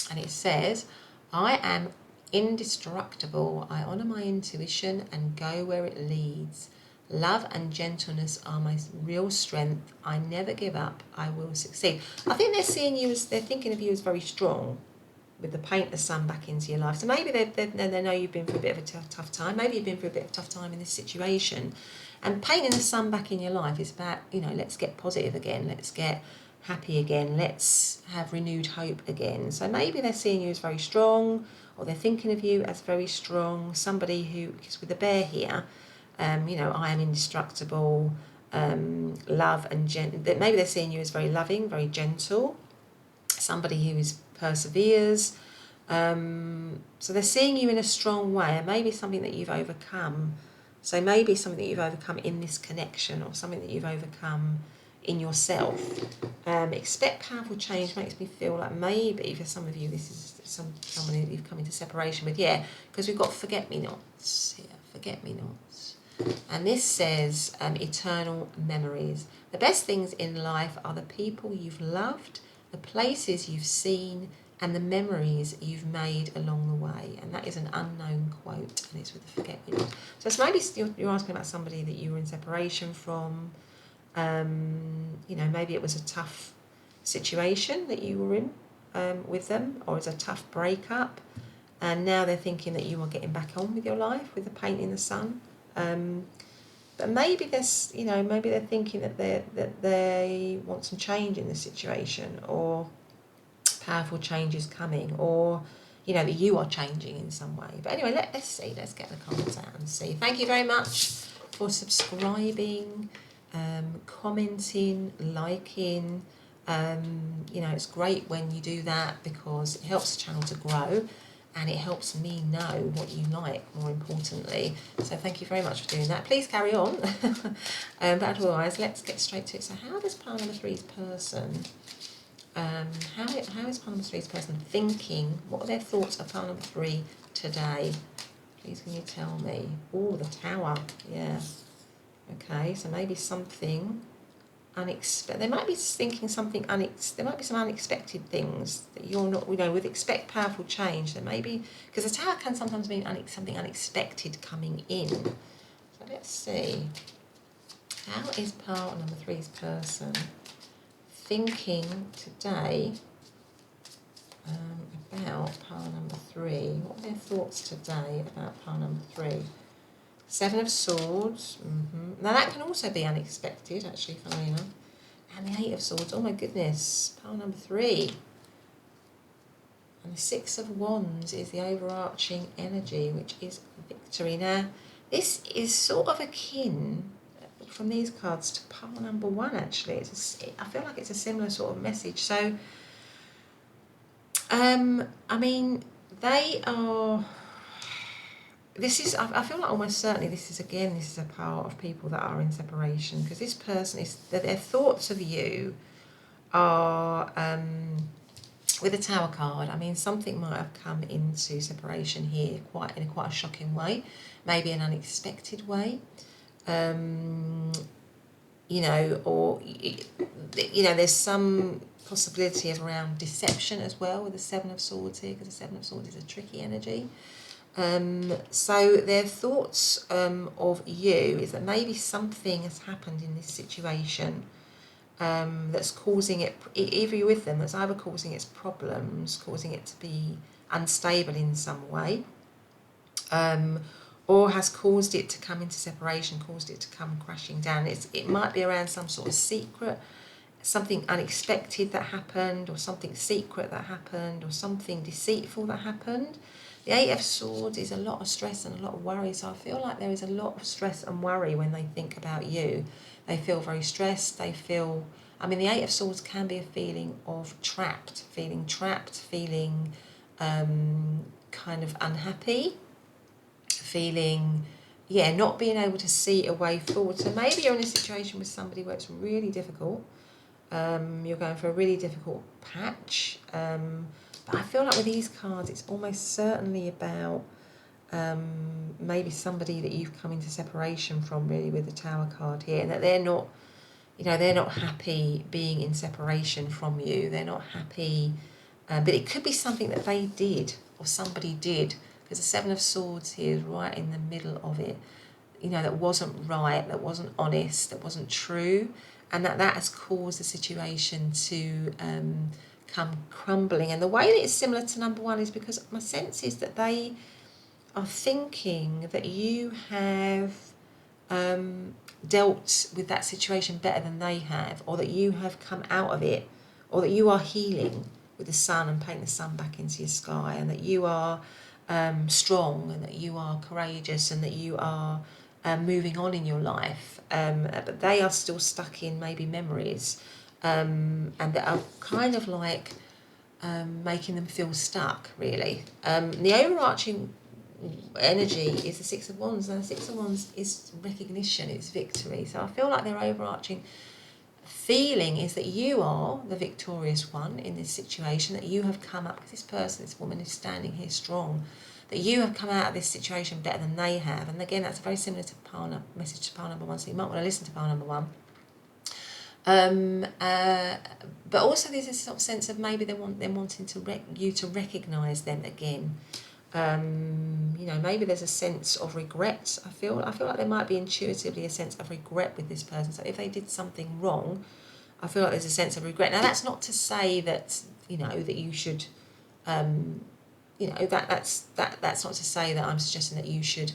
And it says, I am indestructible. I honour my intuition and go where it leads. Love and gentleness are my real strength. I never give up. I will succeed. I think they're seeing you as, they're thinking of you as very strong with the paint the sun back into your life. So maybe they know you've been through a bit of a tough time. Maybe you've been through a bit of a tough time in this situation. And painting the sun back in your life is about, you know, let's get positive again. Let's get happy again. Let's have renewed hope again. So maybe they're seeing you as very strong, or they're thinking of you as very strong. Somebody who, because with the bear here, you know, I am indestructible, love and maybe they're seeing you as very loving, very gentle, somebody who perseveres. So they're seeing you in a strong way, and maybe something that you've overcome. So maybe something that you've overcome in this connection, or something that you've overcome in yourself. Expect powerful change makes me feel like maybe for some of you this is someone who you've come into separation with. Yeah, because we've got forget-me-nots here, forget-me-nots. And this says eternal memories. The best things in life are the people you've loved, the places you've seen, and the memories you've made along the way. And that is an unknown quote, and it's with the forget-me-not. So it's maybe you're asking about somebody that you were in separation from. You know, maybe it was a tough situation that you were in with them, or it's a tough breakup, and now they're thinking that you are getting back on with your life with the paint in the sun. But maybe there's, you know, maybe they're thinking that they want some change in the situation, or powerful change is coming, or, you know, that you are changing in some way. But anyway, let's see. Let's get the cards out and see. Thank you very much for subscribing, commenting, liking. You know, it's great when you do that because it helps the channel to grow, and it helps me know what you like, more importantly. So thank you very much for doing that. Please carry on. But otherwise, let's get straight to it. So how does pile number 3's person, how is pile number 3's person thinking? What are their thoughts of pile number 3 today? Please can you tell me? Oh, the Tower, yeah. Okay, so maybe something unexpected. They might be thinking something there might be some unexpected things that you're not, you know, with expect powerful change. There may be, because the Tower can sometimes mean something unexpected coming in. So let's see. How is pile number 3's person thinking today about pile number 3? What are their thoughts today about pile number 3? Seven of Swords. Now that can also be unexpected, actually, funnily enough. And the Eight of Swords. Oh my goodness. Pile number 3. And the Six of Wands is the overarching energy, which is victory. Now, this is sort of akin from these cards to pile number 1, actually. I feel like it's a similar sort of message. So, I mean, they are... I feel like almost certainly this is a part of people that are in separation, because this person is, that their thoughts of you are, with the Tower card, I mean, something might have come into separation here in quite a shocking way, maybe an unexpected way, you know, or, you know, there's some possibility of around deception as well with the Seven of Swords here, because the Seven of Swords is a tricky energy. So their thoughts of you is that maybe something has happened in this situation that's causing it, either you're with them, that's either causing its problems, causing it to be unstable in some way, or has caused it to come into separation, caused it to come crashing down. It might be around some sort of secret, something unexpected that happened, or something secret that happened, or something deceitful that happened. The Eight of Swords is a lot of stress and a lot of worry, so I feel like there is a lot of stress and worry when they think about you. They feel very stressed, the Eight of Swords can be a feeling of feeling kind of unhappy, feeling, not being able to see a way forward. So maybe you're in a situation with somebody where it's really difficult, you're going for a really difficult patch, but I feel like with these cards it's almost certainly about maybe somebody that you've come into separation from, really, with the Tower card here, and that they're not happy being in separation from you. They're not happy, but it could be something that they did or somebody did, because the Seven of Swords here is right in the middle of it, that wasn't right, that wasn't honest, that wasn't true, and that has caused the situation to come crumbling. And the way that it's similar to number 1 is because my sense is that they are thinking that you have dealt with that situation better than they have, or that you have come out of it, or that you are healing with the sun and painting the sun back into your sky, and that you are strong, and that you are courageous, and that you are moving on in your life, but they are still stuck in maybe memories, and that are kind of like making them feel stuck, really. The overarching energy is the Six of Wands, and the Six of Wands is recognition, it's victory. So I feel like their overarching feeling is that you are the victorious one in this situation, that you have come up, because this woman is standing here strong, that you have come out of this situation better than they have. And again, that's very similar to message to pile number 1, so you might want to listen to pile number 1. But also there's this sort of sense of maybe them wanting you to recognise them again. Maybe there's a sense of regret. I feel like there might be intuitively a sense of regret with this person. So if they did something wrong, I feel like there's a sense of regret. Now that's not to say that that you should, that's not to say that I'm suggesting that you should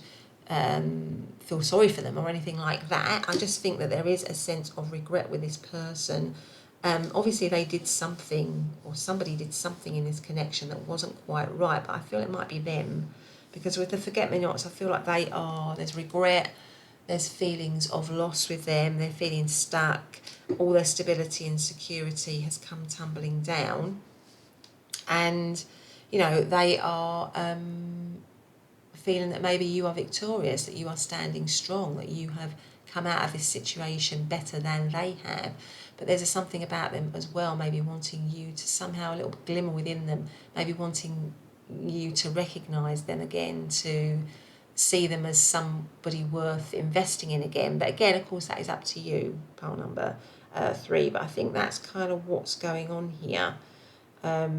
feel sorry for them or anything like that. I just think that there is a sense of regret with this person. Obviously they did something, or somebody did something in this connection that wasn't quite right, but I feel it might be them, because with the forget-me-nots, I feel like there's regret, there's feelings of loss with them, they're feeling stuck, all their stability and security has come tumbling down, and they are feeling that maybe you are victorious, that you are standing strong, that you have come out of this situation better than they have. But there's something about them as well, maybe wanting you to somehow, a little glimmer within them, maybe wanting you to recognise them again, to see them as somebody worth investing in again. But again, of course, that is up to you, pile number 3. But I think that's kind of what's going on here. But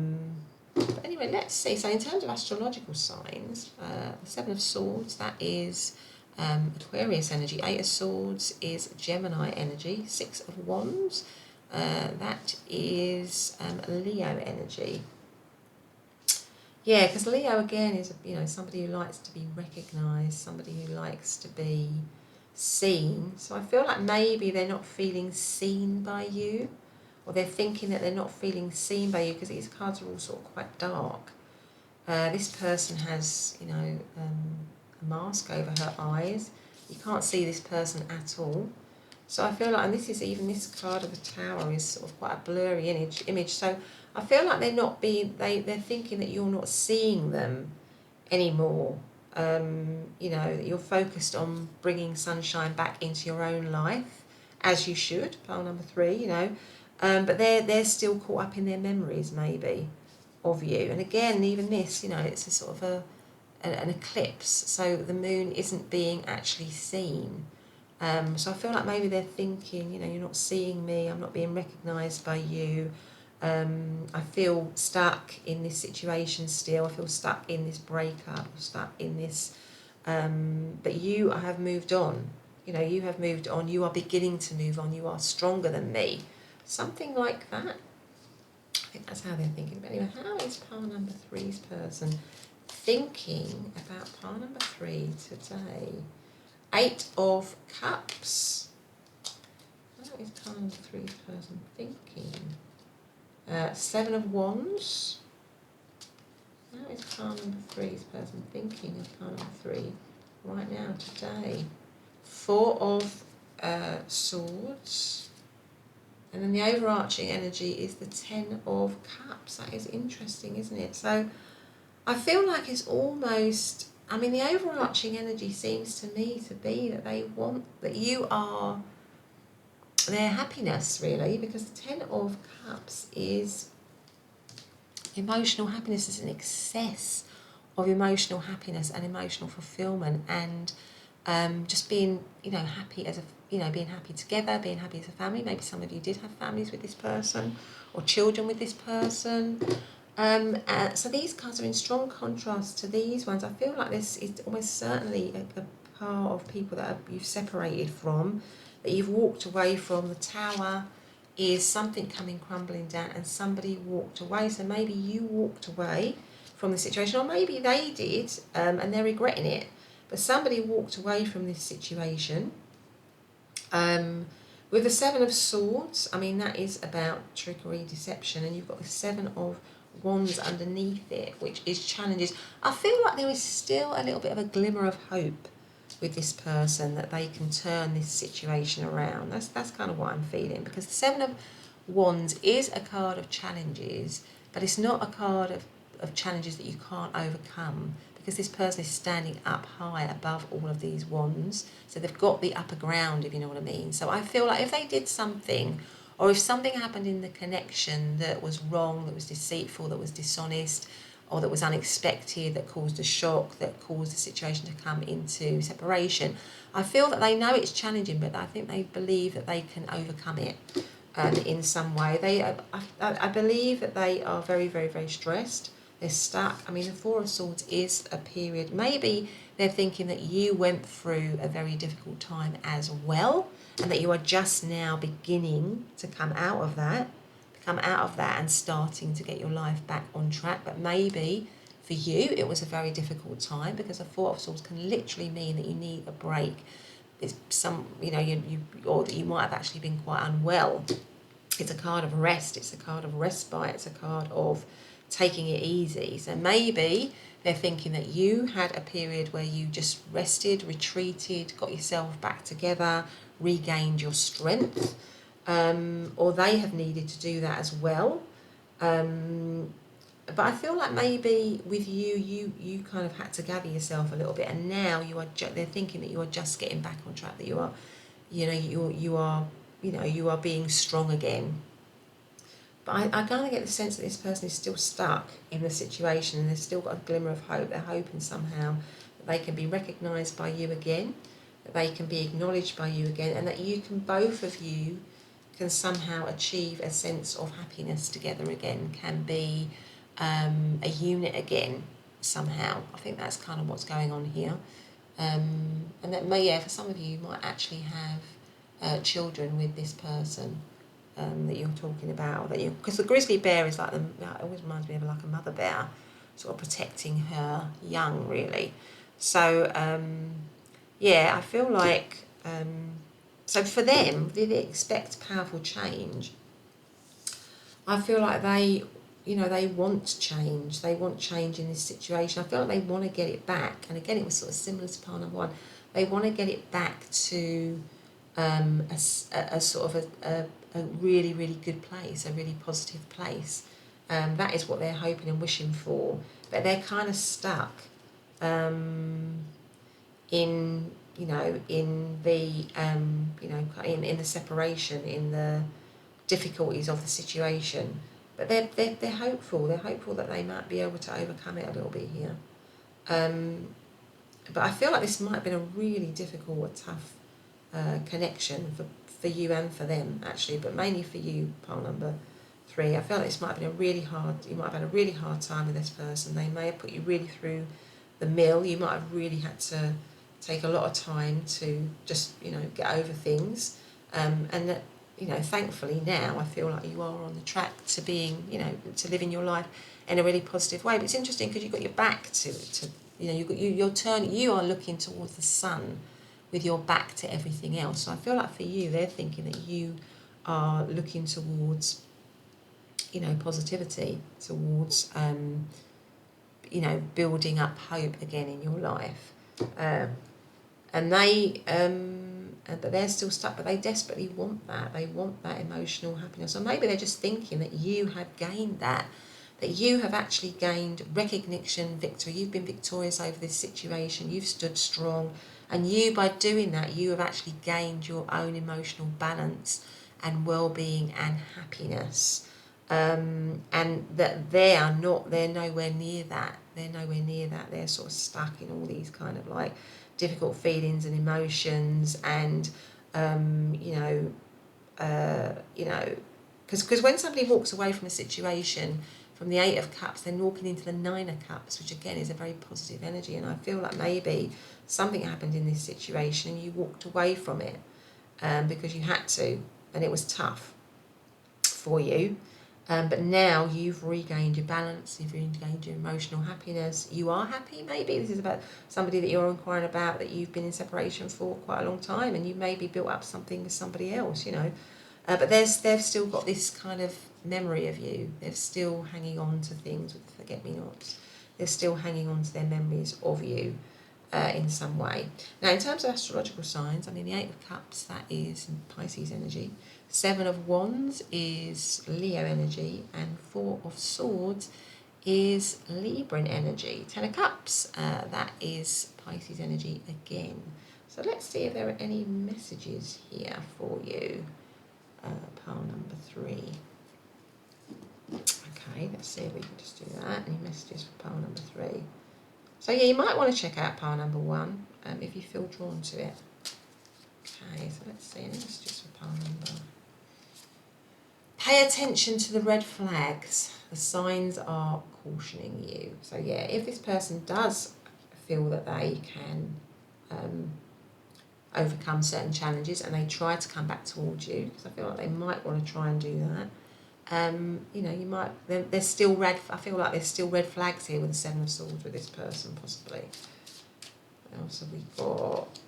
anyway, let's see. So in terms of astrological signs, the Seven of Swords, that is Aquarius energy. Eight of Swords is Gemini energy. Six of Wands, that is Leo energy. Yeah, because Leo again is, somebody who likes to be recognised, somebody who likes to be seen. So I feel like maybe they're not feeling seen by you, or they're thinking that they're not feeling seen by you because these cards are all sort of quite dark. This person has, a mask over her eyes. You can't see this person at all. So I feel like, and this card of the Tower is sort of quite a blurry image. So I feel like they're thinking that you're not seeing them anymore. You're focused on bringing sunshine back into your own life, as you should, pile number 3, but they're still caught up in their memories, maybe, of you. And again, even this, it's a sort of an eclipse, so the moon isn't being actually seen. So I feel like maybe they're thinking, you're not seeing me, I'm not being recognised by you. I feel stuck in this situation still. I feel stuck in this breakup, stuck in this. But you have moved on. You have moved on. You are beginning to move on. You are stronger than me. Something like that. I think that's how they're thinking. But anyway, how is pile number 3's person thinking about pile number 3 today? 8 of Cups. How is pile number 3's person thinking? 7 of Wands. How is pile number 3's person thinking of pile number 3 right now, today? 4 of Swords. And then the overarching energy is the 10 of Cups. That is interesting, isn't it? So I feel like it's almost, the overarching energy seems to me to be that they want, that you are their happiness, really, because the 10 of Cups is emotional happiness, is an excess of emotional happiness and emotional fulfillment, and just being, happy as being happy together, being happy as a family. Maybe some of you did have families with this person or children with this person. So these cards are in strong contrast to these ones. I feel like this is almost certainly a part of people that you've separated from, that you've walked away from. The Tower is something coming crumbling down, and somebody walked away. So maybe you walked away from the situation, or maybe they did, and they're regretting it. But somebody walked away from this situation. With the 7 of Swords, that is about trickery, deception, and you've got the 7 of Wands underneath it, which is challenges. I feel like there is still a little bit of a glimmer of hope with this person, that they can turn this situation around. That's kind of what I'm feeling, because the 7 of Wands is a card of challenges, but it's not a card of challenges that you can't overcome, because this person is standing up high above all of these wands, so they've got the upper ground, if you know what I mean. So I feel like if they did something, or if something happened in the connection that was wrong, that was deceitful, that was dishonest, or that was unexpected, that caused a shock, that caused the situation to come into separation, I feel that they know it's challenging, but I think they believe that they can overcome it in some way. I believe that they are very, very, very stressed. They're stuck. The 4 of Swords is a period. Maybe they're thinking that you went through a very difficult time as well, and that you are just now beginning to come out of that and starting to get your life back on track. But maybe for you it was a very difficult time, because a 4 of Swords can literally mean that you need a break. It's or that you might have actually been quite unwell. It's a card of rest, it's a card of respite, it's a card of taking it easy. So maybe they're thinking that you had a period where you just rested, retreated, got yourself back together, regained your strength, or they have needed to do that as well. But I feel like maybe with you kind of had to gather yourself a little bit, and now they're thinking that you are just getting back on track, that you are, you are being strong again. But I kind of get the sense that this person is still stuck in the situation, and they've still got a glimmer of hope. They're hoping somehow that they can be recognised by you again, that they can be acknowledged by you again, and that both of you can somehow achieve a sense of happiness together again, can be a unit again somehow. I think that's kind of what's going on here. And that for some of you might actually have children with this person that you're talking about, because the grizzly bear is like it always reminds me of like a mother bear. sort of protecting her young, really. So, yeah, I feel like, so for them, they expect powerful change. I feel like they, they want change. They want change in this situation. I feel like they want to get it back. And again, it was sort of similar to pile number one. They want to get it back to a sort of a really, really good place, a really positive place. That is what they're hoping and wishing for. But they're kind of stuck in, in the, in the separation, in the difficulties of the situation, but they're hopeful. They're hopeful that they might be able to overcome it a little bit here. But I feel like this might have been a really difficult, tough connection for you and for them, actually, but mainly for you, pile number 3. I feel like this might have been you might have had a really hard time with this person. They may have put you really through the mill. You might have really had to take a lot of time to just, get over things. And that, thankfully now I feel like you are on the track to being, to living your life in a really positive way. But it's interesting because you've got your back to you are looking towards the sun with your back to everything else. So I feel like for you, they're thinking that you are looking towards, positivity, towards, building up hope again in your life. And they, but they're still stuck, but they desperately want that. They want that emotional happiness. Or maybe they're just thinking that you have gained that you have actually gained recognition, victory. You've been victorious over this situation. You've stood strong. And by doing that, you have actually gained your own emotional balance and well-being and happiness. And that they're nowhere near that. They're nowhere near that. They're sort of stuck in all these kind of like difficult feelings and emotions, and because when somebody walks away from a situation, from the 8 of Cups, then walking into the 9 of Cups, which again is a very positive energy. And I feel like maybe something happened in this situation and you walked away from it because you had to, and it was tough for you. But now you've regained your balance, you've regained your emotional happiness. You are happy, maybe. This is about somebody that you're inquiring about, that you've been in separation for quite a long time, and you maybe built up something with somebody else, But they've still got this kind of memory of you. They're still hanging on to things with forget-me-nots. They're still hanging on to their memories of you in some way. Now, in terms of astrological signs, the 8 of Cups, that is Pisces energy. 7 of Wands is Leo energy, and 4 of Swords is Libran energy. 10 of Cups, that is Pisces energy again. So let's see if there are any messages here for you. Pile number 3. Okay, let's see if we can just do that. Any messages for pile number 3? So yeah, you might want to check out pile number 1 if you feel drawn to it. Okay, so let's see any messages for pile number. Pay attention to the red flags. The signs are cautioning you. So yeah, if this person does feel that they can overcome certain challenges and they try to come back towards you, because I feel like they might want to try and do that. You might. There's still I feel like there's still red flags here with the 7 of Swords with this person, possibly. What else have we got?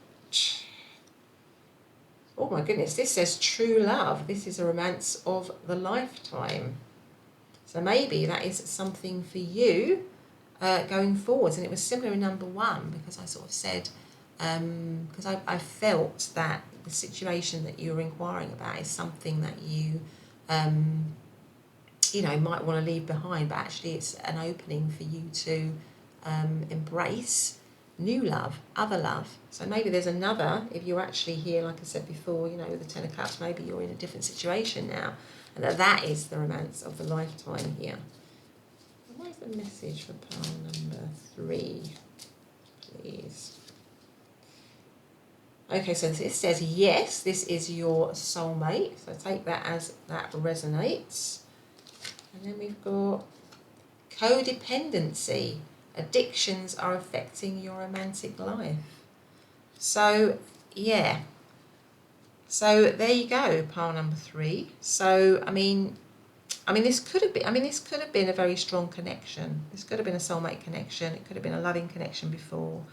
Oh my goodness, this says true love. This is a romance of the lifetime. So maybe that is something for you going forwards. And it was similar in number 1, because I sort of said, because I felt that the situation that you're inquiring about is something that you, might want to leave behind, but actually it's an opening for you to embrace new love, other love. So maybe there's another, if you're actually here, like I said before, with the 10 of Cups, maybe you're in a different situation now, and that is the romance of the lifetime here. What is the message for pile number 3, please? Okay, so this says, yes, this is your soulmate. So take that as that resonates. And then we've got codependency. Addictions are affecting your romantic life. So, yeah. So there you go, pile number 3. So, this could have been a very strong connection. This could have been a soulmate connection. It could have been a loving connection before.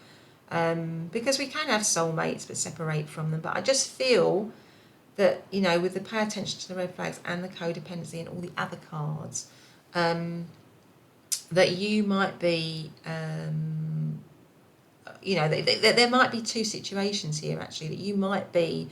Because we can have soulmates but separate from them. But I just feel that, with the pay attention to the red flags and the codependency and all the other cards, that you might be, there might be two situations here actually, that you might be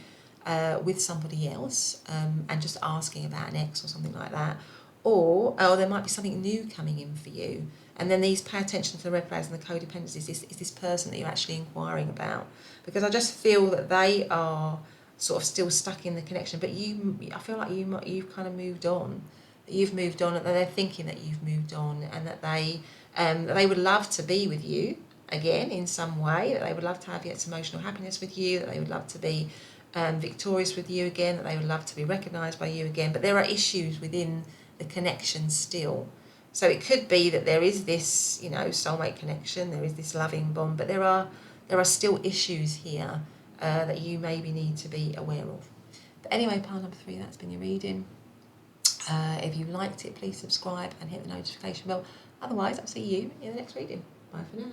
with somebody else and just asking about an ex or something like that, or there might be something new coming in for you. And then these pay attention to the red flags and the codependencies is this person that you're actually inquiring about. Because I just feel that they are sort of still stuck in the connection, but I feel like you've kind of moved on. That you've moved on, and that they're thinking that you've moved on, and that they would love to be with you again in some way, that they would love to have its emotional happiness with you, that they would love to be victorious with you again, that they would love to be recognised by you again. But there are issues within the connection still. So it could be that there is this, soulmate connection, there is this loving bond, but there are still issues here that you maybe need to be aware of. But anyway, pile number 3, that's been your reading. If you liked it, please subscribe and hit the notification bell. Otherwise, I'll see you in the next reading. Bye for now.